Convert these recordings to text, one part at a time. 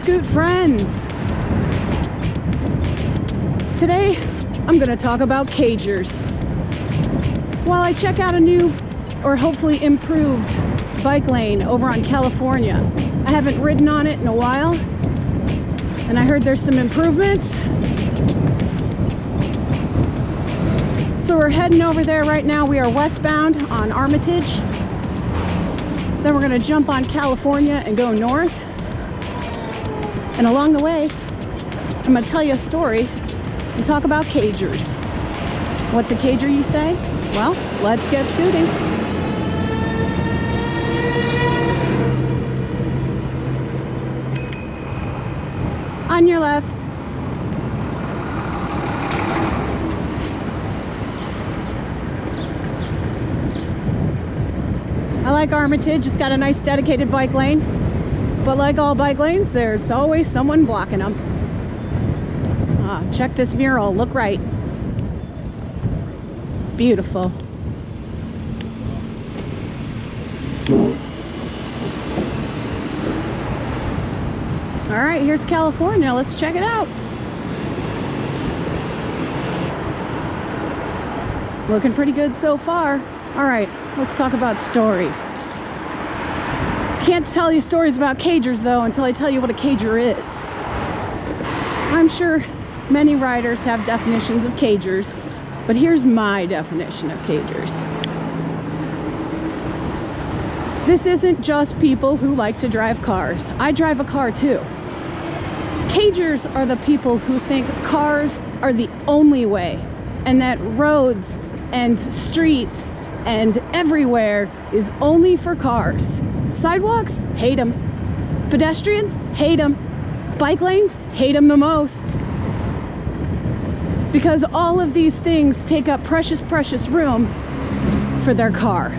Scoot friends. Today, I'm gonna talk about cagers. While I check out a new, or hopefully improved, bike lane over on California, I haven't ridden on it in a while, and I heard there's some improvements. So we're heading over there right now. We are westbound on Armitage. Then we're gonna jump on California and go north. And along the way, I'm gonna tell you a story and talk about cagers. What's a cager, you say? Well, let's get scooting. On your left. I like Armitage. It's got a nice dedicated bike lane. But like all bike lanes, there's always someone blocking them. Check this mural. Look right. Beautiful. All right, here's California. Let's check it out. Looking pretty good so far. All right, let's talk about stories. Can't tell you stories about cagers though until I tell you what a cager is. I'm sure many riders have definitions of cagers, but here's my definition of cagers. This isn't just people who like to drive cars. I drive a car too. Cagers are the people who think cars are the only way and that roads and streets and everywhere is only for cars. Sidewalks, hate them. Pedestrians, hate them. Bike lanes, hate them the most. Because all of these things take up precious, precious room for their car.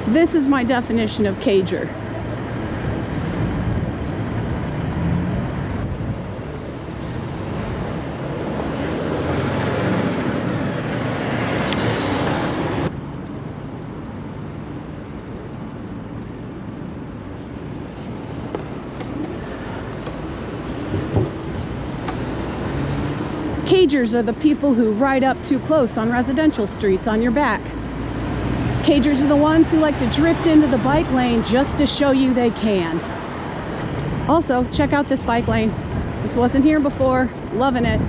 This is my definition of cager. Cagers are the people who ride up too close on residential streets on your back. Cagers are the ones who like to drift into the bike lane just to show you they can. Also, check out this bike lane. This wasn't here before. Loving it.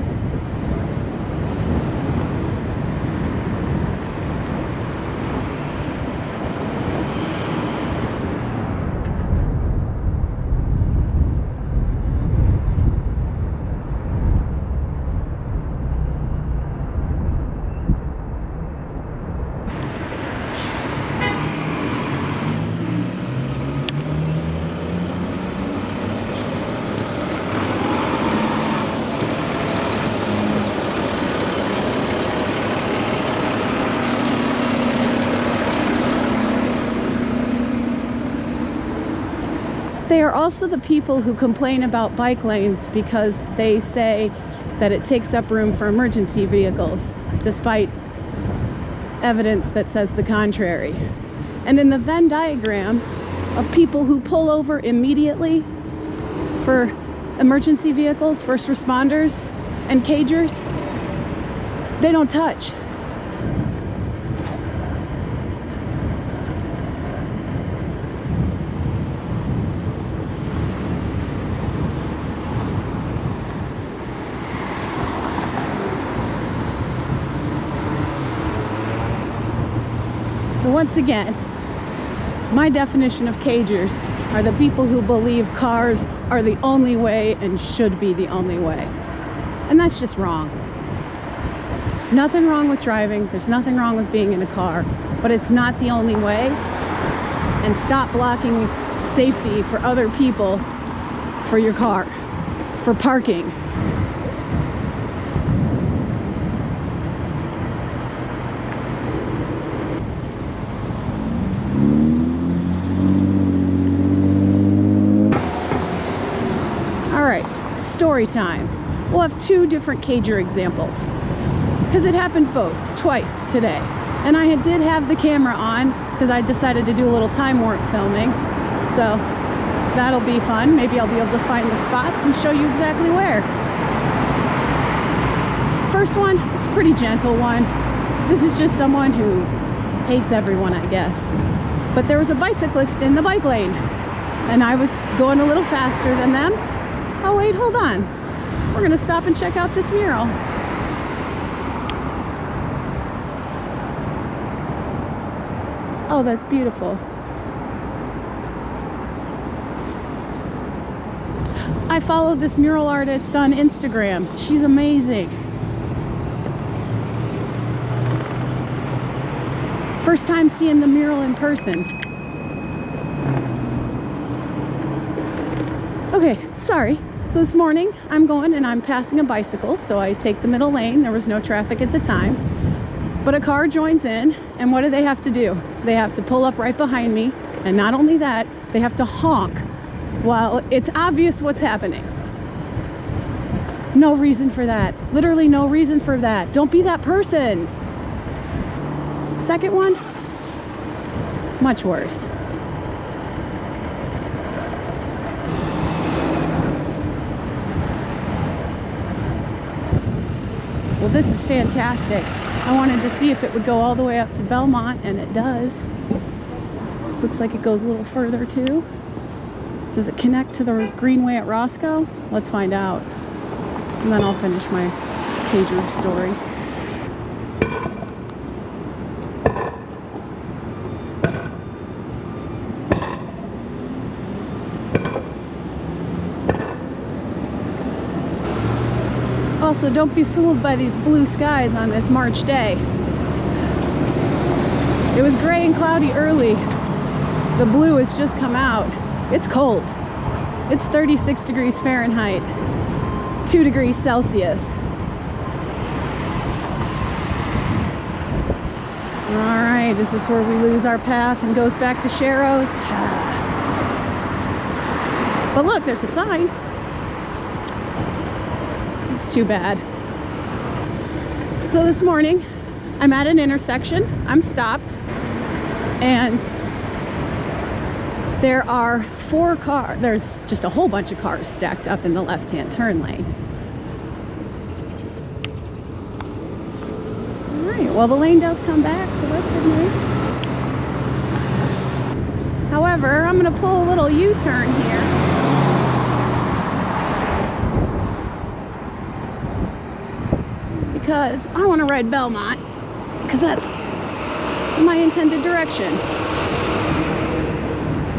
They are also the people who complain about bike lanes because they say that it takes up room for emergency vehicles, despite evidence that says the contrary. And in the Venn diagram of people who pull over immediately for emergency vehicles, first responders, and cagers, they don't touch. So once again, my definition of cagers are the people who believe cars are the only way and should be the only way. And that's just wrong. There's nothing wrong with driving. There's nothing wrong with being in a car, but it's not the only way. And stop blocking safety for other people for your car, for parking. Story time. We'll have two different cager examples because it happened both twice today, and I did have the camera on because I decided to do a little time warp filming. So That'll be fun. Maybe I'll be able to find the spots and show you exactly where. First one, it's a pretty gentle one. This is just someone who hates everyone, I guess. But there was a bicyclist in the bike lane, and I was going a little faster than them. Oh wait, hold on. We're gonna stop and check out this mural. Oh, that's beautiful. I follow this mural artist on Instagram. She's amazing. First time seeing the mural in person. Okay, sorry. So this morning I'm going and I'm passing a bicycle, so I take the middle lane. There was no traffic at the time. But a car joins in, and what do they have to do? They have to pull up right behind me, and not only that, they have to honk while it's obvious what's happening. No reason for that. Literally no reason for that. Don't be that person. Second one, much worse. Well, this is fantastic. I wanted to see if it would go all the way up to Belmont, and it does. Looks like it goes a little further too. Does it connect to the Greenway at Roscoe? Let's find out. And then I'll finish my cager story. Also, don't be fooled by these blue skies on this March day. It was gray and cloudy early. The blue has just come out. It's cold. It's 36 degrees Fahrenheit, 2 degrees Celsius. All right, is this where we lose our path and goes back to Sharrows? But look, there's a sign. It's too bad. So this morning, I'm at an intersection. I'm stopped, and there are 4 cars. There's just a whole bunch of cars stacked up in the left-hand turn lane. All right, well, the lane does come back, so that's good news. However, I'm going to pull a little U-turn here. Because I want to ride Belmont, because that's my intended direction.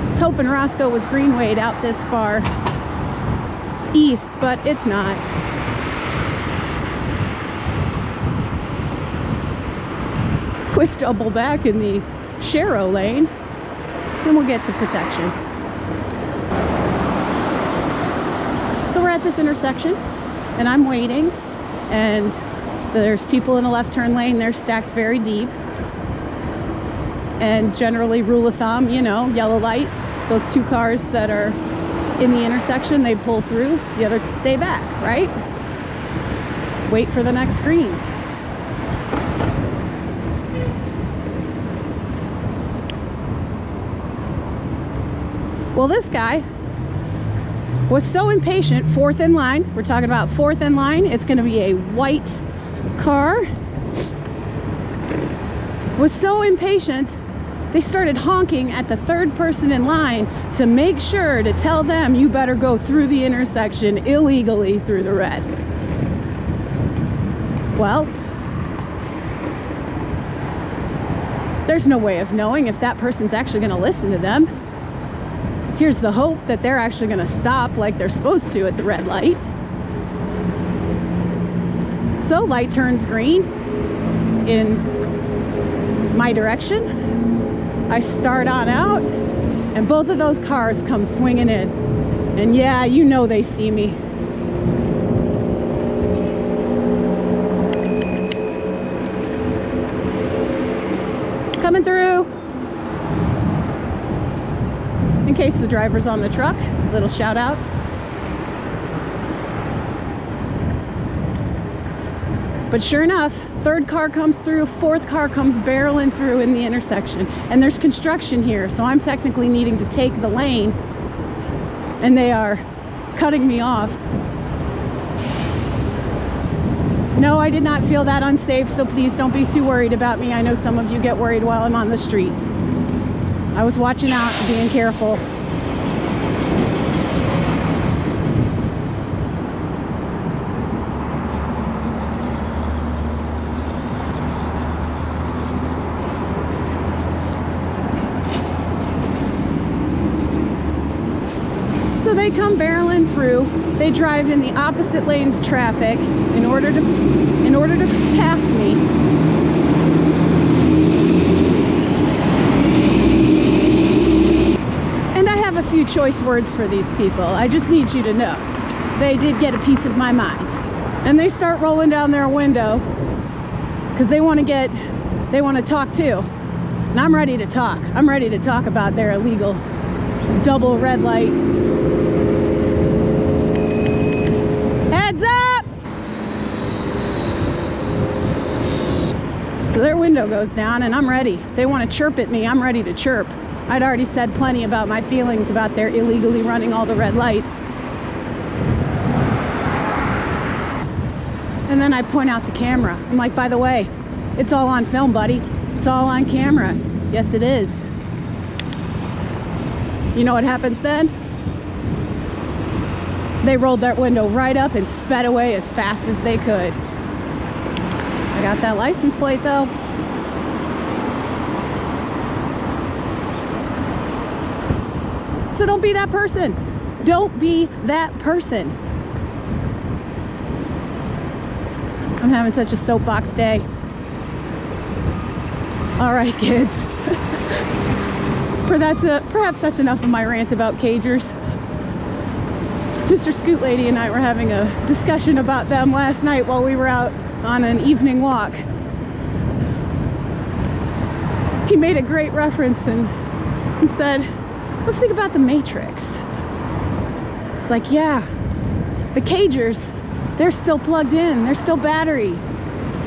I was hoping Roscoe was Greenwayed out this far east, but it's not. Quick double back in the Sharrow lane, and we'll get to protection. So we're at this intersection, and I'm waiting, and there's people in a left turn lane. They're stacked very deep. And generally, rule of thumb, you know, yellow light, those 2 cars that are in the intersection, they pull through, the other stay back, right? Wait for the next green. Well, this guy was so impatient, 4th in line. We're talking about 4th in line. It's going to be a white car. Was so impatient, they started honking at the 3rd person in line to make sure to tell them, you better go through the intersection illegally through the red. Well, there's no way of knowing if that person's actually going to listen to them. Here's the hope that they're actually going to stop like they're supposed to at the red light. So light turns green in my direction. I start on out, and both of those cars come swinging in. And yeah, you know they see me. Coming through. In case the driver's on the truck, little shout out. But sure enough, 3rd car comes through, 4th car comes barreling through in the intersection. And there's construction here, so I'm technically needing to take the lane and they are cutting me off. No, I did not feel that unsafe, so please don't be too worried about me. I know some of you get worried while I'm on the streets. I was watching out and being careful. So they come barreling through. They drive in the opposite lane's traffic in order to pass me. And I have a few choice words for these people. I just need you to know. They did get a piece of my mind. And they start rolling down their window because they want to talk too. And I'm ready to talk. I'm ready to talk about their illegal double red light. Heads up! So their window goes down and I'm ready. If they want to chirp at me, I'm ready to chirp. I'd already said plenty about my feelings about their illegally running all the red lights. And then I point out the camera. I'm like, by the way, it's all on film, buddy. It's all on camera. Yes, it is. You know what happens then? They rolled that window right up and sped away as fast as they could. I got that license plate though. So don't be that person. Don't be that person. I'm having such a soapbox day. All right, kids. Perhaps that's enough of my rant about cagers. Mr. Scootlady and I were having a discussion about them last night while we were out on an evening walk. He made a great reference and said, let's think about the Matrix. It's like, yeah, the cagers, they're still plugged in, they're still battery,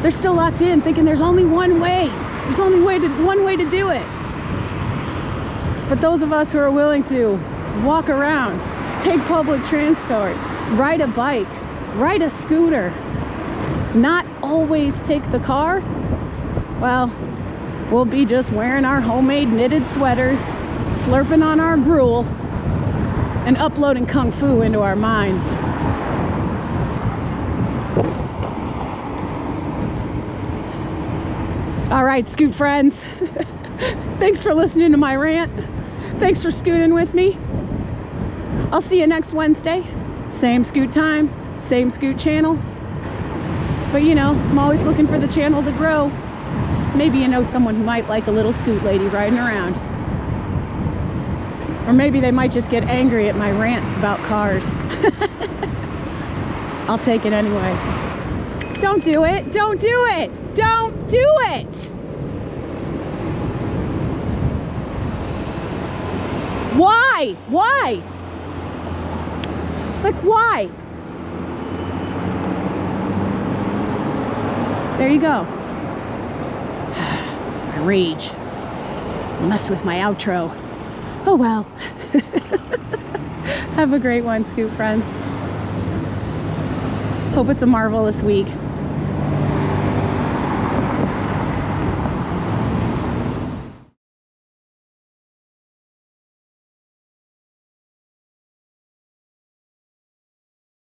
they're still locked in, thinking there's only one way. There's only one way to do it. But those of us who are willing to walk around, take public transport, ride a bike, ride a scooter, not always take the car, well, we'll be just wearing our homemade knitted sweaters, slurping on our gruel, and uploading kung fu into our minds. All right, scoot friends. Thanks for listening to my rant. Thanks for scooting with me. I'll see you next Wednesday. Same scoot time, same scoot channel. But you know, I'm always looking for the channel to grow. Maybe you know someone who might like a little scoot lady riding around. Or maybe they might just get angry at my rants about cars. I'll take it anyway. Don't do it! Don't do it! Don't do it! Why? Why? Like, why? There you go. My rage. Messed with my outro. Oh well. Have a great one, Scoot friends. Hope it's a marvelous week.